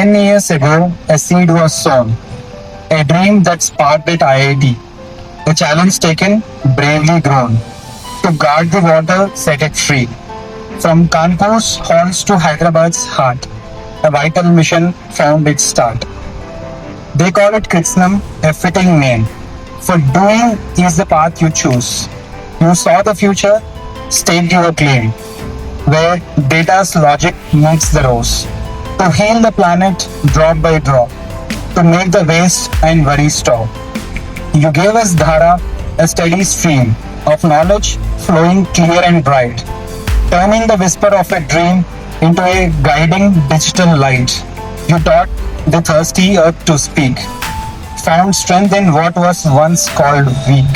10 years ago, a seed was sown, a dream that sparked at IIT, a challenge taken, bravely grown. To guard the water, set it free. From Kanpur's halls to Hyderabad's heart, a vital mission found its start. They call it Kritsnam, a fitting name. For doing is the path you choose. You saw the future, staked your claim, where data's logic meets the rose. To heal the planet drop by drop, to make the waste and worry stop. You gave us Dhara, a steady stream of knowledge flowing clear and bright, turning the whisper of a dream into a guiding digital light. You taught the thirsty earth to speak, found strength in what was once called weak.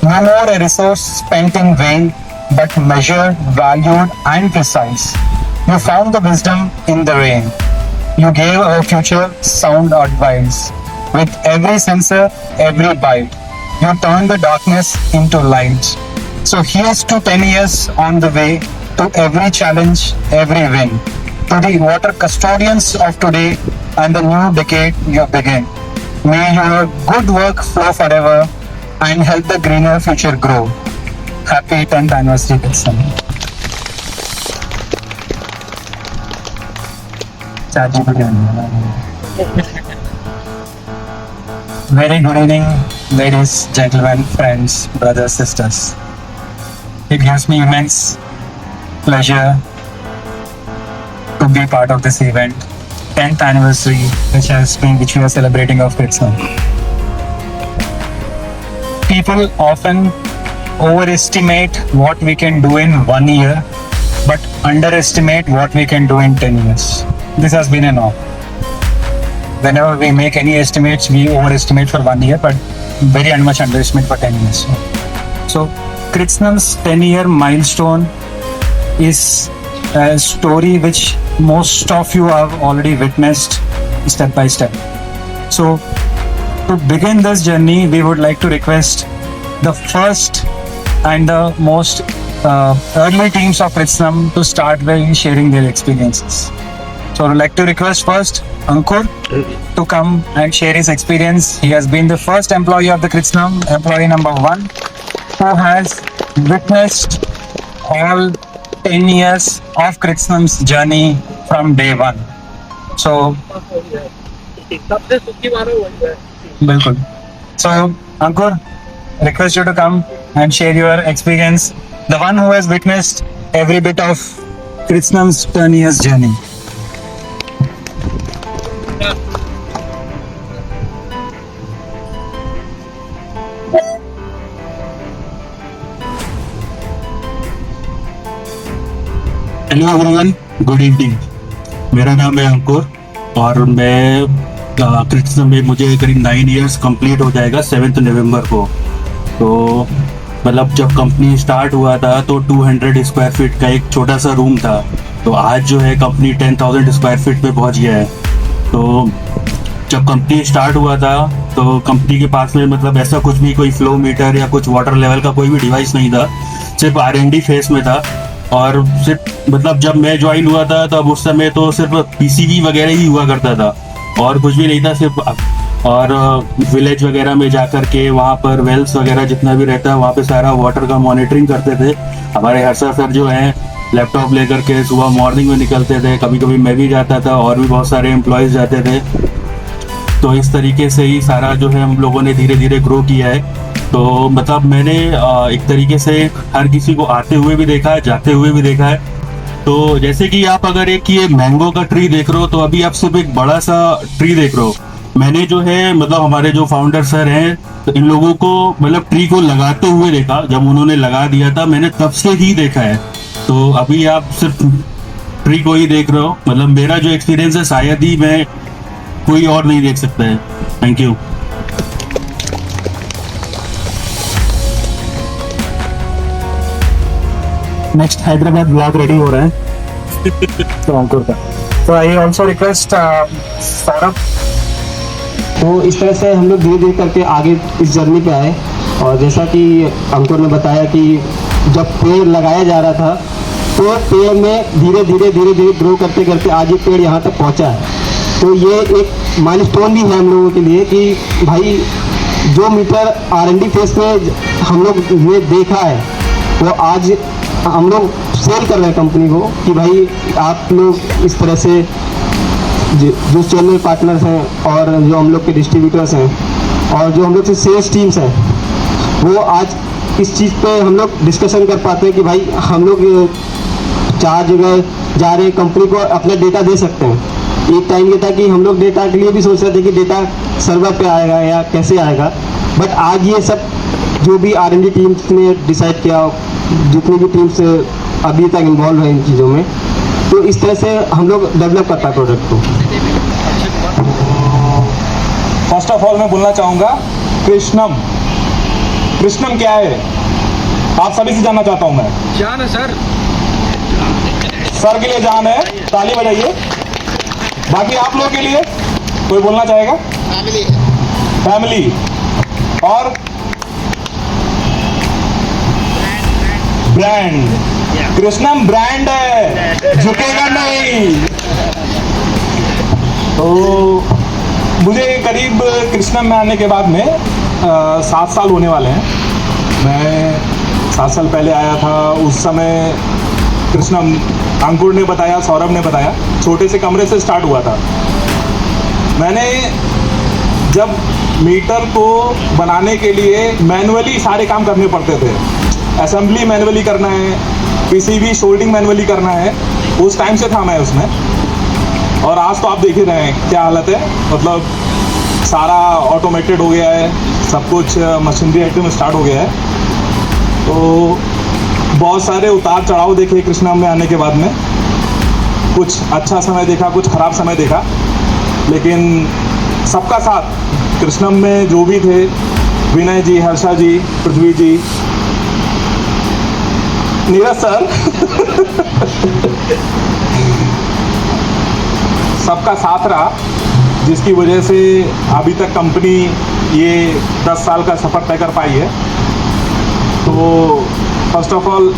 No more a resource spent in vain, but measured, valued, and precise. You found the wisdom in the rain. You gave our future sound advice. With every sensor, every bite, you turned the darkness into light. So here's to 10 years on the way, to every challenge, every win. To the water custodians of today and the new decade you begin. May your good work flow forever and help the greener future grow. Happy 10th anniversary, Kritsnam. Very good evening, ladies, gentlemen, friends, brothers, sisters. It gives me immense pleasure to be part of this event, 10th anniversary, which we are celebrating of Kritsnam. People often overestimate what we can do in 1 year, but underestimate what we can do in 10 years. This has been a norm. Whenever we make any estimates, we overestimate for 1 year, but very much underestimate for 10 years. So, Kritsnam's 10-year milestone is a story which most of you have already witnessed step by step. So, to begin this journey, we would like to request the first and the most early teams of Kritsnam to start by sharing their experiences. So I would like to request first Ankur to come and share his experience. He has been the first employee of the Kritsnam, employee number 1, who has witnessed all 10 years of Kritsnam's journey from day 1. So, Bilkul. So, Ankur, request you to come and share your experience. The one who has witnessed every bit of Kritsnam's 10 years journey. Hello everyone, good evening. मेरा नाम है अंकुर और मैं कृत्स्नम में मुझे करीब 9 years complete हो जाएगा 7 नवंबर को। तो मतलब जब कंपनी स्टार्ट हुआ था तो 200 स्क्वायर फीट का एक छोटा सा रूम था, तो आज जो है कंपनी 10,000 स्क्वायर फीट पे पहुंच गया है। तो जब कंपनी स्टार्ट हुआ था तो कंपनी के पास में मतलब ऐसा कुछ भी कोई फ्लो मीटर या कुछ वाटर लेवल का कोई भी डिवाइस नहीं था, सिर्फ R&D फेस में था। और सिर्फ मतलब जब मैं ज्वाइन हुआ था तब उस समय तो सिर्फ PCB वगैरह ही हुआ करता था और कुछ भी नहीं था सिर्फ। और विलेज वगैरह में जा कर के वहाँ पर वेल्स वगैरह जितना भी रहता है वहाँ पे सारा वाटर का मॉनिटरिंग करते थे। हमारे हर्षा सर जो हैं लैपटॉप लेकर के सुबह मॉर्निंग में निकलते थे, कभी कभी मैं भी जाता था और भी बहुत सारे एम्प्लॉयज़ जाते थे। तो इस तरीके से ही सारा जो है हम लोगों ने धीरे धीरे ग्रो किया है। तो मतलब मैंने एक तरीके से हर किसी को आते हुए भी देखा है, जाते हुए भी देखा है। तो जैसे कि आप अगर एक ये मैंगो का ट्री देख रहे हो तो अभी आप सिर्फ एक बड़ा सा ट्री देख रहे हो। मैंने जो है मतलब हमारे जो फाउंडर सर हैं तो इन लोगों को मतलब ट्री को लगाते हुए देखा, जब उन्होंने लगा दिया था मैंने तब से ही देखा है। तो अभी आप सिर्फ ट्री को ही देख रहे हो। मतलब मेरा जो एक्सपीरियंस है शायद ही मैं कोई और नहीं देख सकता है। Thank you. Next Hyderabad blog ready हो रहा है तो अंकुर का। तो आई ऑल्सो रिक्वेस्ट सौरभ। तो इस तरह से हम लोग धीरे धीरे करके आगे इस जर्नी पे आए। और जैसा कि अंकुर ने बताया कि जब पेड़ लगाया जा रहा था तो पेड़ में धीरे धीरे ग्रो करते करते आज ये पेड़ यहाँ तक पहुँचा है। तो ये एक माइलस्टोन भी है हम लोगों के लिए कि भाई जो मीटर R&D फेस में हम लोग ने देखा है वो आज हम लोग सेल कर रहे हैं कंपनी को कि भाई आप लोग इस तरह से जो चैनल पार्टनर्स हैं और जो हम लोग के डिस्ट्रीब्यूटर्स हैं और जो हम लोग से सेल्स टीम्स हैं वो आज इस चीज़ पे हम लोग डिस्कशन कर पाते हैं कि भाई हम लोग 4 जगह जा रहे हैं, कंपनी को अपना डेटा दे सकते हैं। एक टाइम ये था कि हम लोग डेटा के लिए भी सोच रहे थे कि डेटा सर्वर पे आएगा या कैसे आएगा, बट आज ये सब जो भी R&D टीम्स ने डिसाइड किया, जितनी भी टीम्स अभी तक इन्वॉल्व है इन चीज़ों में, तो इस तरह से हम लोग डेवलप करता है प्रोडक्ट को। फर्स्ट ऑफ ऑल मैं बोलना चाहूँगा कृष्णम क्या है आप सभी से जानना चाहता हूँ मैं। जान है सर। सर के लिए जान है, ताली बजाइए। बाकी आप लोगों के लिए कोई बोलना चाहेगा? फैमिली और ब्रांड। कृष्णम ब्रांड है, झुकेगा नहीं। तो मुझे करीब कृष्णम में आने के बाद में 7 साल होने वाले हैं। मैं 7 साल पहले आया था, उस समय कृष्णम अंकुर ने बताया, सौरभ ने बताया, छोटे से कमरे से स्टार्ट हुआ था। मैंने जब मीटर को बनाने के लिए मैनुअली सारे काम करने पड़ते थे, असेंबली मैनुअली करना है, पीसीबी शोल्डिंग मैनुअली करना है, उस टाइम से था मैं उसमें। और आज तो आप देख ही रहे हैं क्या हालत है, मतलब सारा ऑटोमेटेड हो गया है, सब कुछ मशीनरी आइटम स्टार्ट हो गया है। तो बहुत सारे उतार चढ़ाव देखे कृष्णम में आने के बाद में, कुछ अच्छा समय देखा, कुछ ख़राब समय देखा, लेकिन सबका साथ कृष्णम में जो भी थे, विनय जी, हर्षा जी, पृथ्वी जी, नीरज सर सबका साथ रहा, जिसकी वजह से अभी तक कंपनी ये 10 साल का सफ़र तय कर पाई है। तो first of all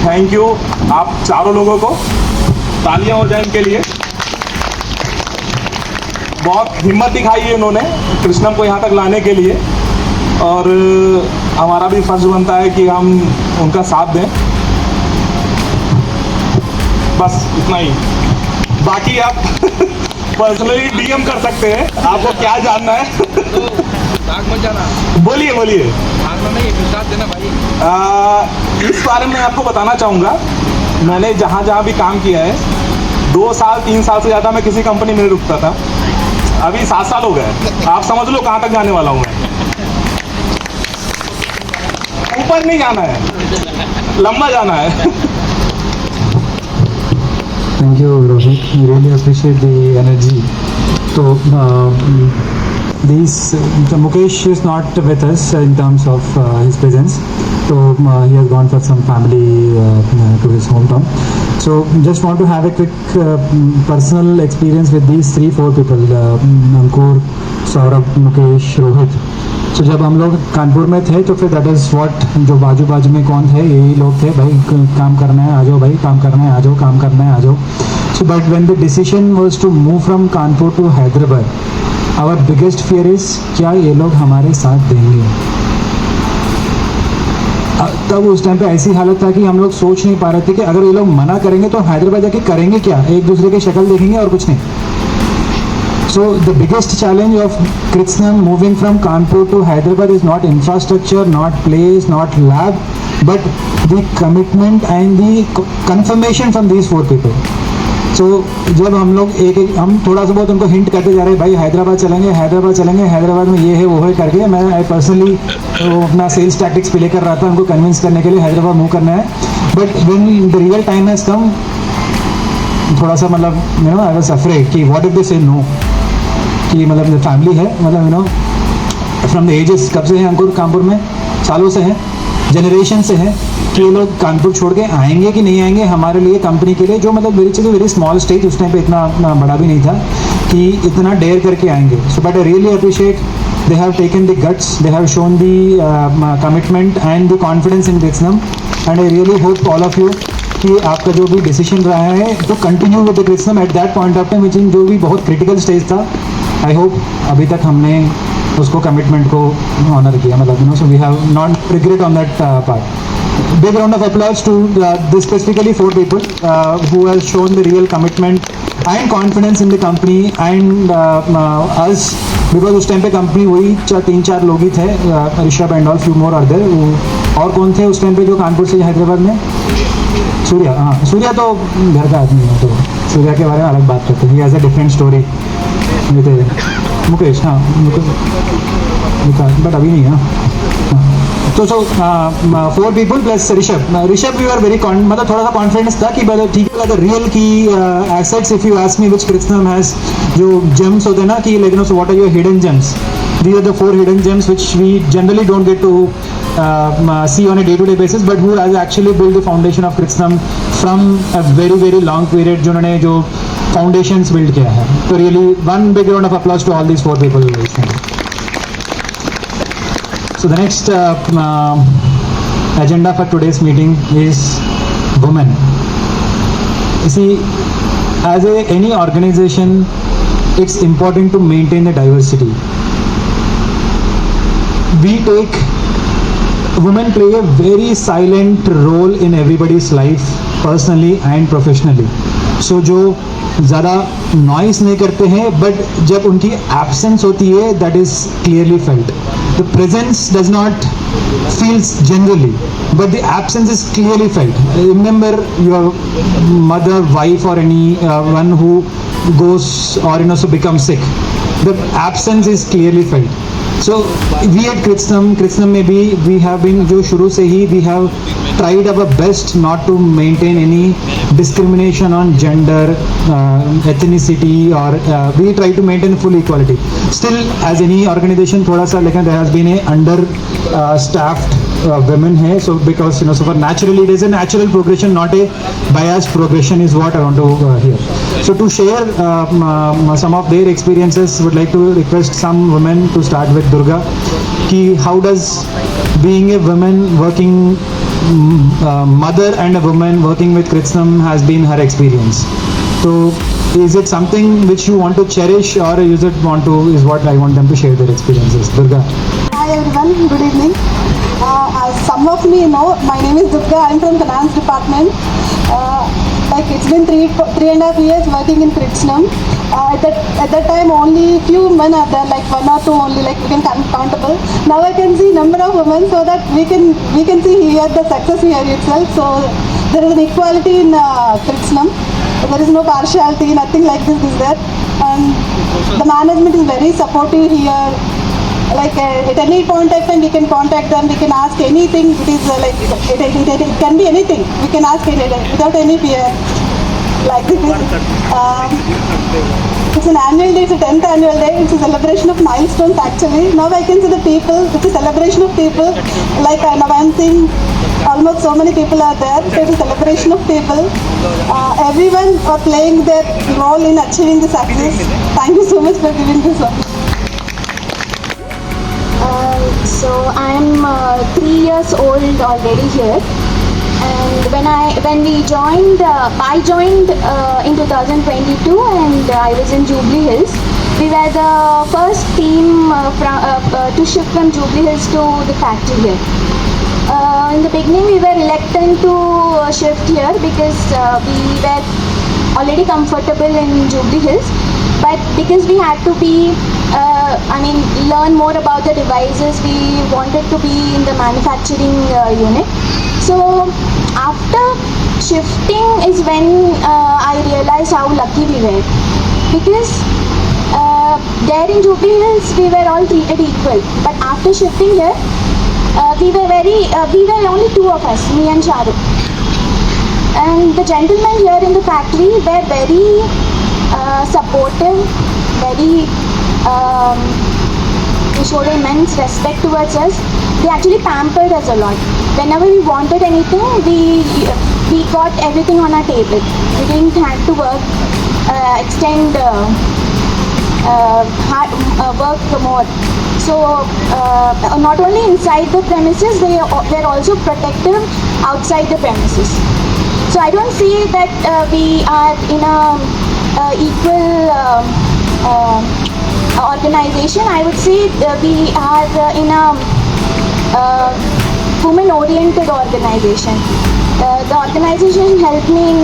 thank you आप चारों लोगों को, तालियां हो जाए इनके लिए। बहुत हिम्मत दिखाई है उन्होंने कृष्णम को यहाँ तक लाने के लिए, और हमारा भी फर्ज बनता है कि हम उनका साथ दें। बस इतना ही। बाकी आप पर्सनली डीएम कर सकते हैं, आपको क्या जानना है। बोलिए बोलिए। इस बारे में आपको बताना चाहूँगा, मैंने जहाँ जहाँ भी काम किया है, 2 साल 3 साल से ज़्यादा मैं किसी कंपनी में नहीं रुकता था। अभी 7 साल हो गए, आप समझ लो कहाँ तक जाने वाला हूँ मैं। ऊपर नहीं जाना है, लंबा जाना है। Thank you, Rohit. We really appreciate the energy. So, Mukesh is not with us in terms of his presence. So, he has gone for some family to his hometown. So, just want to have a quick personal experience with these 3-4 people, Ankur, Saurabh, Mukesh, Rohit. तो जब हम लोग कानपुर में थे तो फिर that is what, जो बाजू बाजू में कौन थे, यही लोग थे, भाई काम करना है आ जाओ, भाई काम करना है आ जाओ, काम करना है आ जाओ। So but when the decision was to move from Kanpur to Hyderabad, our biggest fear is क्या ये लोग हमारे साथ देंगे। तब उस टाइम पे ऐसी हालत था कि हम लोग सोच नहीं पा रहे थे कि अगर ये लोग मना करेंगे तो हैदराबाद जाके करेंगे क्या, एक दूसरे की शक्ल देखेंगे और कुछ नहीं। So the biggest challenge of Kritsnam moving from Kanpur to Hyderabad is not infrastructure, not place, not lab, but the commitment and the confirmation from these 4 people. So जब हम लोग हम थोड़ा सा बहुत उनको हिंट करते जा रहे हैं, भाई हैदराबाद चलेंगे, हैदराबाद चलेंगे, हैदराबाद में ये है वो है करके, मैं पर्सनली अपना सेल्स टैक्टिक्स प्ले कर रहा था उनको कन्विंस करने के लिए हैदराबाद मूव करना है। But when the real time has come, थोड़ा सा मतलब आई वाज अफ्रेड कि व्हाट इफ दे से नो, कि मतलब फैमिली है, मतलब फ्रॉम द एजेस, कब से हैं अंकुर कानपुर में, सालों से हैं, जनरेशन से हैं, कि ये लोग कानपुर छोड़ के आएंगे कि नहीं आएंगे हमारे लिए, कंपनी के लिए, जो मतलब वेरी स्मॉल स्टेज, उस टाइम पे इतना बड़ा भी नहीं था कि इतना डेयर करके आएंगे। So but I really appreciate they have taken the guts, they have shown the commitment and the confidence in Kritsnam, and I really hope all of you कि आपका जो भी डिसीजन रहा है तो continue with the Kritsnam at that point of time which in जो भी बहुत क्रिटिकल स्टेज था. आई होप अभी तक हमने उसको कमिटमेंट को ऑनर किया, मतलब you know, so we have not regret on that part. Big round of applause to this specifically 4 people who has shown the real commitment and confidence in the company and us, because उस time पे company वही 3-4 लोग ही थे, Rishabh and all, few more are there. और कौन थे उस टाइम पे जो कानपुर से हैदराबाद में? सूर्या. हाँ, सूर्या तो घर का आदमी है, तो सूर्या के बारे में अलग बात करते हैं. He has a different story. Mukesh, हाँ बट अभी नहीं है. तो 4 people plus Rishabh we are very मतलब थोड़ा सा कॉन्फिडेंस था कि ठीक है, the real key assets if you ask me which Kritsnam has, जो जेम्स होते हैं ना कि like no, so what are your hidden gems. These are the 4 hidden gems which we generally don't get to see on a day-to-day basis, but who has actually built the foundation of Kritsnam from a very very long period, जिन्होंने जो foundations build किया है. तो really one big round of applause to all these 4 people. So the next agenda for today's meeting is women. You see, as any organization, it's important to maintain the diversity. Women play a very silent role in everybody's life, personally and professionally. So जो ज़्यादा noise नहीं करते हैं, but जब उनकी absence होती है, that is clearly felt. The presence does not feels generally, but the absence is clearly felt. Remember your mother, wife, or anyone who goes or so becomes sick. The absence is clearly felt. So we at Kritsnam maybe we have been जो शुरू से ही we have tried our best not to maintain any discrimination on gender, ethnicity, or we try to maintain full equality. Still, as any organization, थोड़ा सा लेकिन there has been a under staffed women here. So because so for naturally it is a natural progression, not a biased progression, is what I want to hear. So to share some of their experiences, would like to request some women to start with Durga. Ki how does being a woman working mother and a woman working with Kritsnam has been her experience. So is it something which you want to cherish, or is what I want them to share their experiences? Durga. Hi everyone, good evening. As some of me know, my name is Durga. I'm from finance department. Like it's been 3.5 years working in Kritsnam. At that time only few men are there, like 1 or 2 only, like we can countable. Now I can see number of women, so that we can see here the success here itself. So there is an equality in Kritsnam. There is no partiality, nothing like this is there. And the management is very supportive here. Like at any point of time we can contact them, we can ask anything. It is like it can be anything. We can ask it without any fear. Like this it's an annual day, it's a 10th annual day. It's a celebration of milestones actually. Now I can see the people, it's a celebration of people. Like now I'm seeing almost so many people are there. So it's a celebration of people. Everyone are playing their role in achieving the success. Thank you so much for giving this up. So I'm 3 years old already here, and when we joined, I joined in 2022, and I was in Jubilee Hills. We were the first team to shift from Jubilee Hills to the factory here. In the beginning, we were reluctant to shift here because we were already comfortable in Jubilee Hills, but because we had to be learn more about the devices, we wanted to be in the manufacturing unit. So after shifting is when I realized how lucky we were, because there in Jubilee Hills we were all treated equal, but after shifting here we were only 2 of us, me and Shahrukh, and the gentlemen here in the factory were very supportive, very they showed immense respect towards us. They actually pampered us a lot. Whenever we wanted anything, we got everything on our table. We didn't have to extend work more. So not only inside the premises, they were also protective outside the premises. So I don't see that we are in a equal organization. I would say we are in a women-oriented organization. The organization helped me in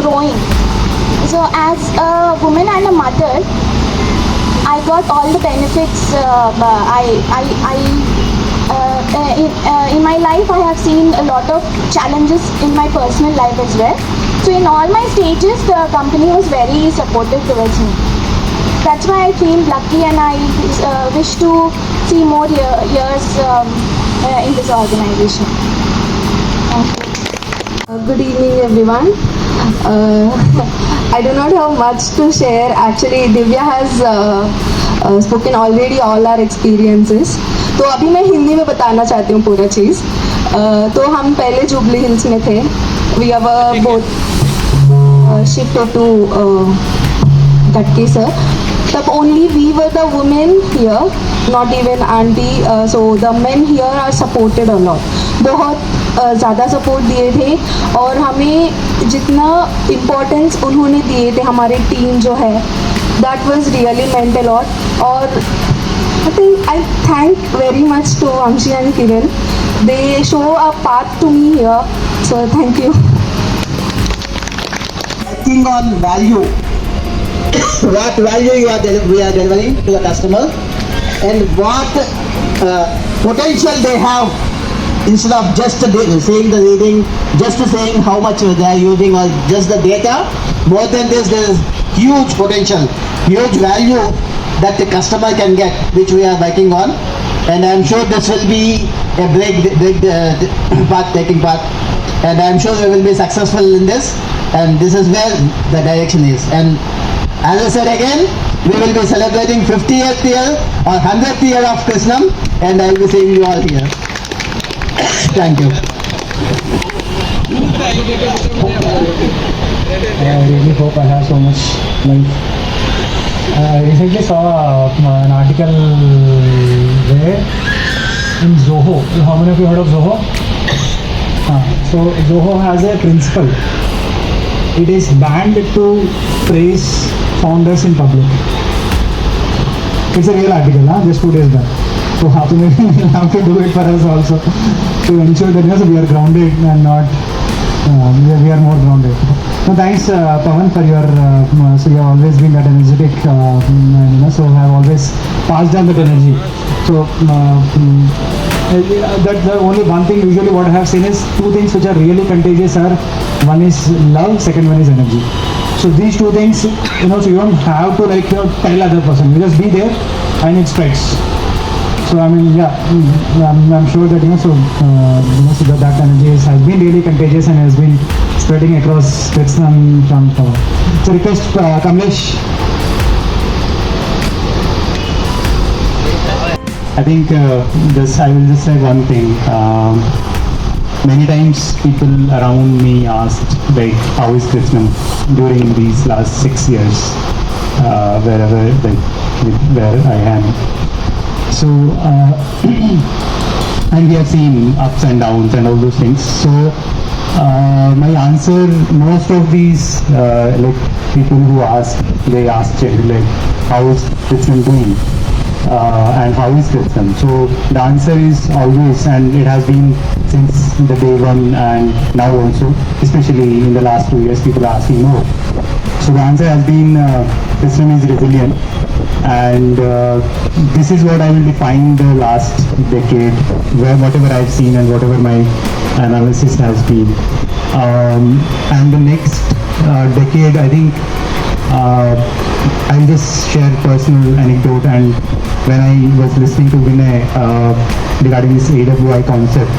growing. So as a woman and a mother, I got all the benefits. In my life, I have seen a lot of challenges in my personal life as well. So in all my stages, the company was very supportive towards me. That's why I feel lucky, and I wish to see more years in this organization. Thank you. Good evening, everyone. I do not have much to share. Actually, Divya has spoken already all our experiences. तो अभी मैं हिंदी में बताना चाहती हूँ पूरा चीज़. तो हम पहले जुबली हिल्स में थे. We were both shifted to Gatki sir. तब only we were the women here, not even auntie. So the men here are supported a lot. बहुत ज़्यादा सपोर्ट दिए थे और हमें जितना इम्पोर्टेंस उन्होंने दिए थे हमारे टीम जो है, that was really meant a lot. और I thank very much to Amshi and Kiran. They show a path to me here. So thank you. Working on value. What value we are delivering to the customer, and what potential they have, instead of just saying the reading, just saying how much they are using or just the data. More than this, there is huge potential, huge value that the customer can get, which we are working on, and I'm sure this will be a big taking part, and I'm sure we will be successful in this, and this is where the direction is. And as I said again, we will be celebrating 50th year or 100th year of Kritsnam, and I will be seeing you all here. Thank you. I really hope I have so much life. I recently saw an article where in Zoho. How many of you heard of Zoho? So Zoho has a principle. It is banned to praise founders in public. It's a real article, just 2 days back. So how to have to do it for us also to ensure that we are grounded and not we are more grounded. So thanks Pawan for your so you have always been that energetic so have always passed on that energy. So that's the only one thing usually what I have seen is 2 things which are really contagious are, one is love, second one is energy. So these 2 things, so you don't have to tell other person, you just be there and it spreads. So I mean, yeah, I'm sure that so that energy has been really contagious and has been spreading across Kritsnam from Pawan. So request Kamlesh. I think I will just say one thing. Many times people around me asked how is Kritsnam during these last 6 years, wherever where I am. So and we have seen ups and downs and all those things. So my answer, most of these people who ask, they ask how is Kritsnam doing? And how is Kritsnam? So the answer is always, and it has been since the day one and now also, especially in the last 2 years, people are asking more. So the answer has been Kritsnam is resilient, and this is what I will define the last decade, where whatever I've seen and whatever my analysis has been. And the next decade, I think I'll just share personal anecdote. And when I was listening to Vinay regarding this AWI concept,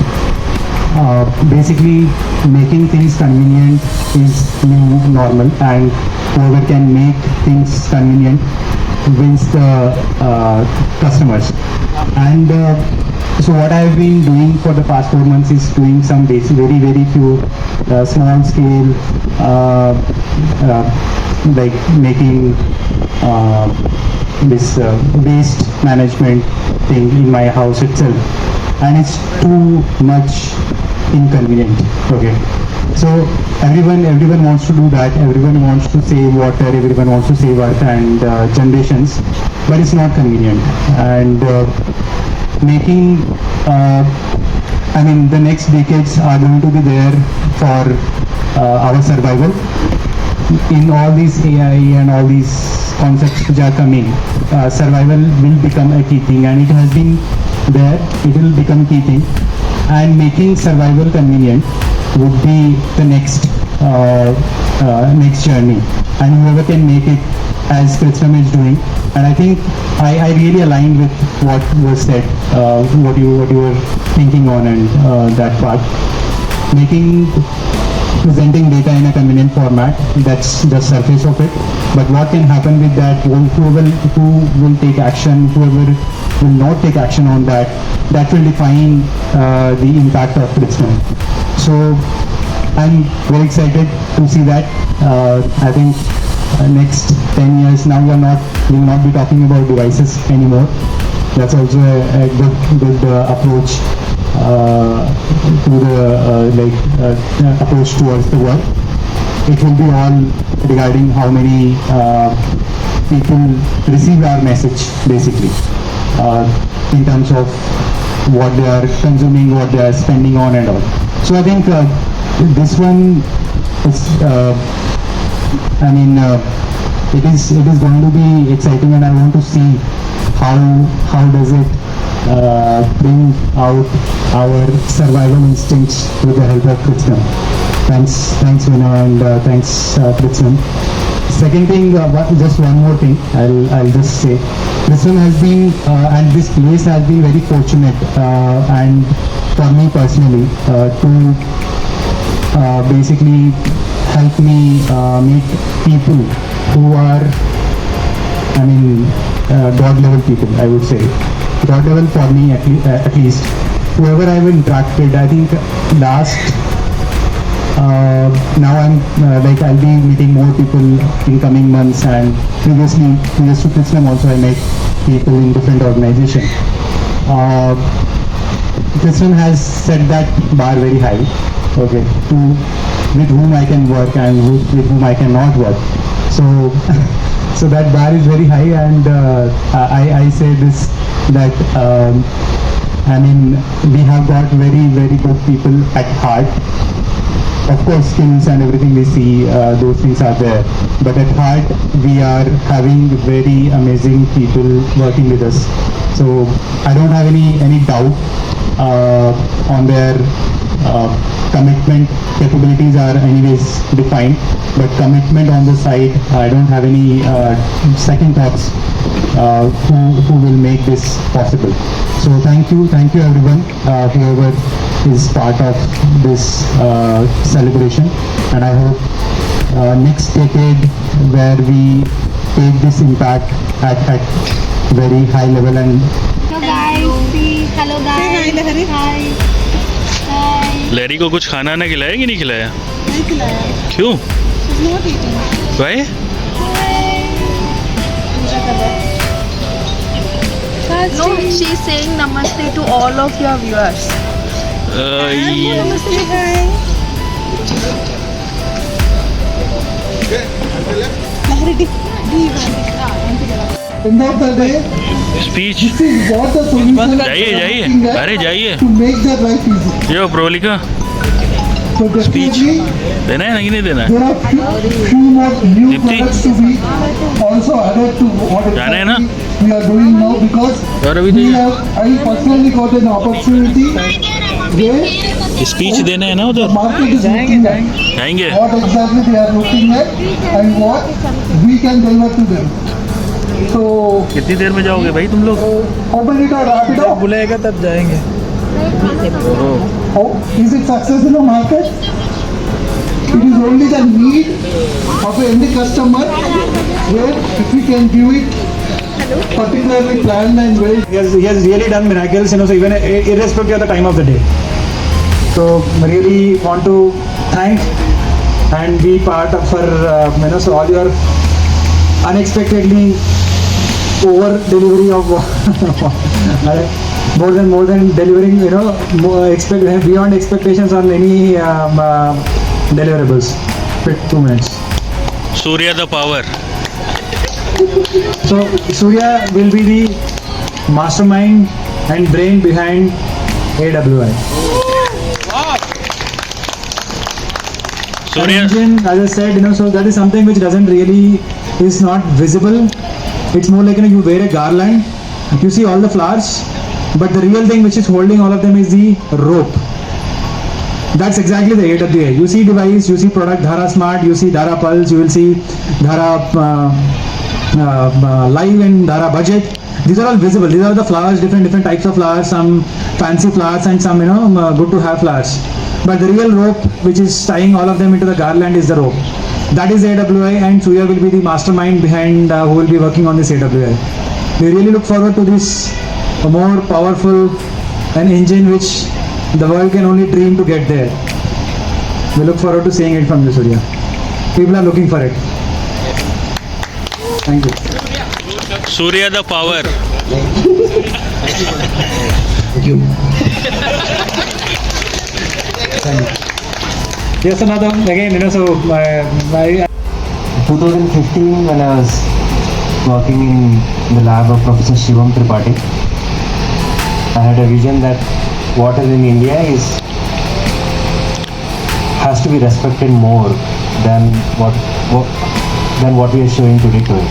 basically making things convenient is new normal, and whoever can make things convenient wins the customers. And so what I have been doing for the past 4 months is doing some very few small scale like making this waste management thing in my house itself, and it's too much inconvenient. Okay, so everyone wants to do that. Everyone wants to save water. Everyone wants to save earth and generations, but it's not convenient. And making I mean, the next decades are going to be there for our survival. In all these AI and all these concepts which are coming, survival will become a key thing, and it has been there. It will become key thing, and making survival convenient would be the next next journey. And whoever can make it, as Kritsnam is doing, and I think I really aligned with what was said, what you were thinking on, and that part. Making presenting data in a convenient format, that's the surface of it. But what can happen with that, who will take action, whoever will not take action on that, that will define the impact of Kritsnam. So I'm very excited to see that. I think next 10 years now we will not be talking about devices anymore. That's also a good approach to the approach towards the work. It will be all regarding how many people receive our message, basically, in terms of what they are consuming, what they are spending on, and all. So I think this one is, it is going to be exciting, and I want to see how does it bring out our survival instincts with the help of Kritsnam. Thanks Vinay, and thanks Kritsnam. Second thing, just one more thing, I'll just say, Kritsnam has been, and this place has been very fortunate, and for me personally, to basically help me meet people who are, God level people, I would say. God level for me at least. Whoever I've interacted, I think last, now I'll be meeting more people in coming months, and previously, previous to Kritsnam also I met people in different organizations. Kritsnam has set that bar very high, okay, with whom I can work and with whom I cannot work. So that bar is very high, and I say this, that we have got very, very good people at heart. Of course, skills and everything we see, those things are there. But at heart, we are having very amazing people working with us. So I don't have any doubt on their commitment. Capabilities are anyways defined, but commitment on the side, I don't have any second thoughts who will make this possible. So thank you everyone, whoever is part of this celebration, and I hope next decade where we take this impact at very high level. And hello guys, hello guys, hi. लहरी को कुछ खाना ना खिलाया कि नहीं खिलाया? नहीं खिलाया। क्यों? She's not eating. Why? No, she's saying namaste to all of your viewers. Namaste, hi. End of the day, speech this is what the solution जाइए अरे जाइए to make their life easy. Yo प्रोलिका So definitely, देना है ना कि नहीं देना है? there are few more new Dipti? products to be also added to what जाना है ना? exactly we are doing now, because और अभी we तो have, I personally got an opportunity where speech देना है ना the उधर market is looking at जाएंगे what exactly they are looking at and what we can deliver to them. So कितनी देर में जाओगे भाई तुम लोग? open it or wrap it up. बुलाएगा तब जाएंगे. Oh, is it success in the market? It is only the need of the end customer, where if we can give it particularly planned and well. He has really done miracles, so even irrespective of the time of the day. So I really want to thank and be part of for so all your unexpectedly over delivery of more than delivering, beyond expectations on any deliverables. Fit 2 minutes. Surya the power. So Surya will be the mastermind and brain behind AWI. Surya, Engine, as I said, so that is something which doesn't really is not visible. It's more like you wear a garland. You see all the flowers, but the real thing which is holding all of them is the rope. That's exactly the AWA. You see device, you see product Dhara Smart, you see Dhara Pulse, you will see Dhara Live and Dhara Budget. These are all visible. These are the flowers, different types of flowers, some fancy flowers and some good to have flowers. But the real rope which is tying all of them into the garland is the rope. That is AWI, and Surya will be the mastermind behind who will be working on this AWI. We really look forward to this more powerful an engine which the world can only dream to get there. We look forward to seeing it from you, Surya. People are looking for it. Thank you. Surya the power. Yes, another again, so my 2015, when I was working in the lab of Professor Shivam Tripathi, I had a vision that water in India has to be respected more than what we are showing today to it.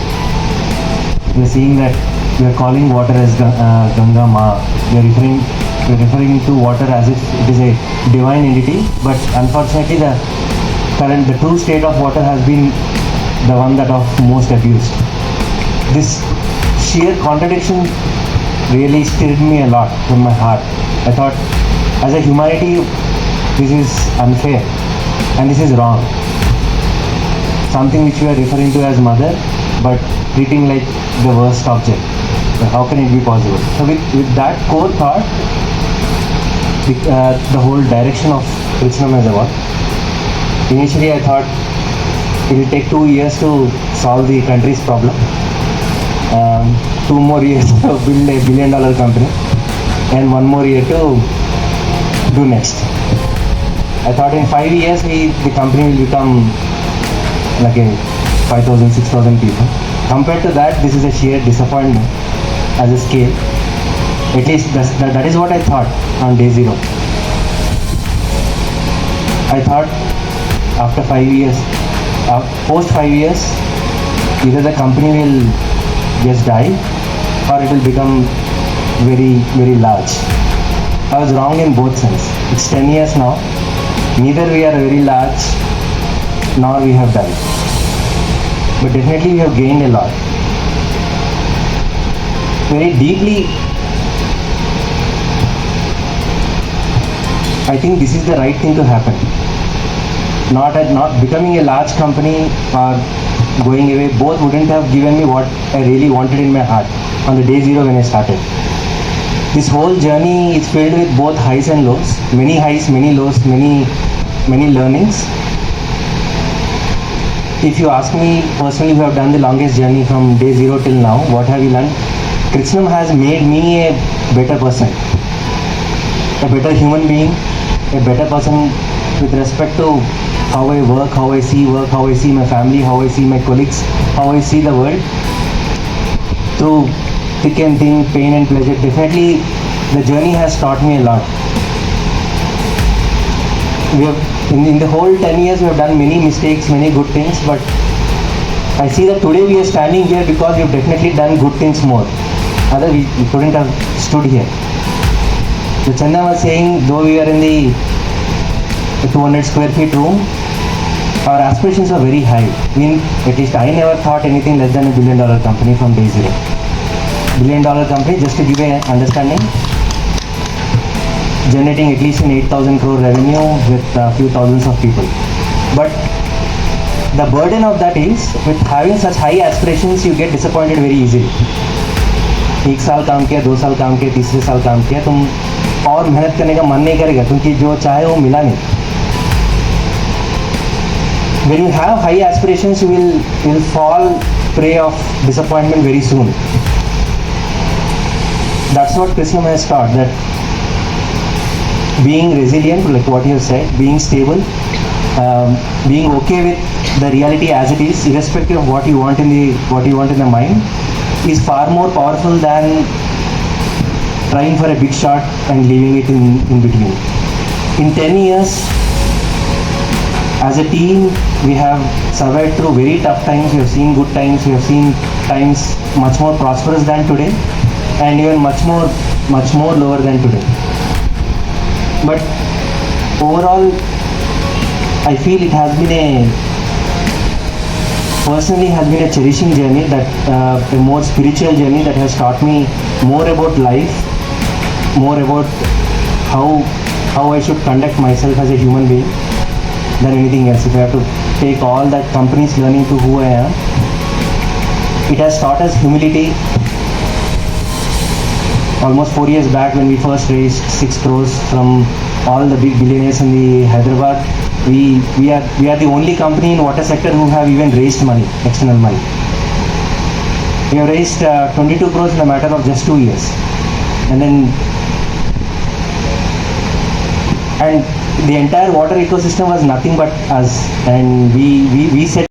We are seeing that we are calling water as Ganga Ma. We are referring to water as if it is a divine entity, but unfortunately the true state of water has been the one that of most abused. This sheer contradiction really stirred me a lot from my heart. I thought, as a humanity, this is unfair and this is wrong. Something which we are referring to as mother, but treating like the worst object. But how can it be possible? So with that core thought, the whole direction of Kritsnam has evolved. Initially, I thought it will take 2 years to solve the country's problem. 2 more years to build a $1 billion company, and 1 more year to do next. I thought in 5 years the company will become like a 5,000, 6,000 people. Compared to that, this is a sheer disappointment as a scale. At least that is what I thought on day 0. I thought after 5 years, post 5 years, either the company will just die or it will become very, very large. I was wrong in both sense. It's 10 years now. Neither we are very large nor we have died. But definitely we have gained a lot. Very deeply, I think this is the right thing to happen. Not becoming a large company or going away, both wouldn't have given me what I really wanted in my heart on the day 0 when I started. This whole journey is filled with both highs and lows, many highs, many lows, many learnings. If you ask me personally, who have done the longest journey from day 0 till now, what have you learned? Kritsnam has made me a better person, a better human being, a better person with respect to how I work, how I see work, how I see my family, how I see my colleagues, how I see the world. Through thick and thin, pain and pleasure, definitely the journey has taught me a lot. We have, in the whole 10 years, we have done many mistakes, many good things, but I see that today we are standing here because we have definitely done good things more. Otherwise, we couldn't have stood here. The Chandan was saying, though we are in the 200 square feet room, our aspirations are very high. At least I never thought anything less than $1 billion company from day 0. $1 billion company, just to give an understanding, generating at least an 8,000 crore revenue with a few thousands of people. But the burden of that is, with having such high aspirations, you get disappointed very easily. 1 साल काम किया, 2 साल काम किया, तीसरे साल काम किया, तुम और मेहनत करने का मन नहीं करेगा क्योंकि जो चाहे वो मिला नहीं. When you have high aspirations, you will fall prey of disappointment very soon. that's what Kritsnam has taught, that being resilient, like what you said, being stable, being okay with the reality as it is, irrespective of what you want in the mind, is far more powerful than trying for a big shot and leaving it in between. In 10 years, as a team, we have survived through very tough times. We have seen good times. We have seen times much more prosperous than today, and even much more lower than today. But overall, I feel it has been personally has been a cherishing journey, that a more spiritual journey that has taught me more about life, more about how I should conduct myself as a human being than anything else. If I have to take all that company's learning to who I am, it has taught us humility. Almost 4 years back, when we first raised 6 crores from all the big billionaires in the Hyderabad, we are the only company in water sector who have even raised money, external money. We have raised 22 crores in a matter of just 2 years, and the entire water ecosystem was nothing but us, and we set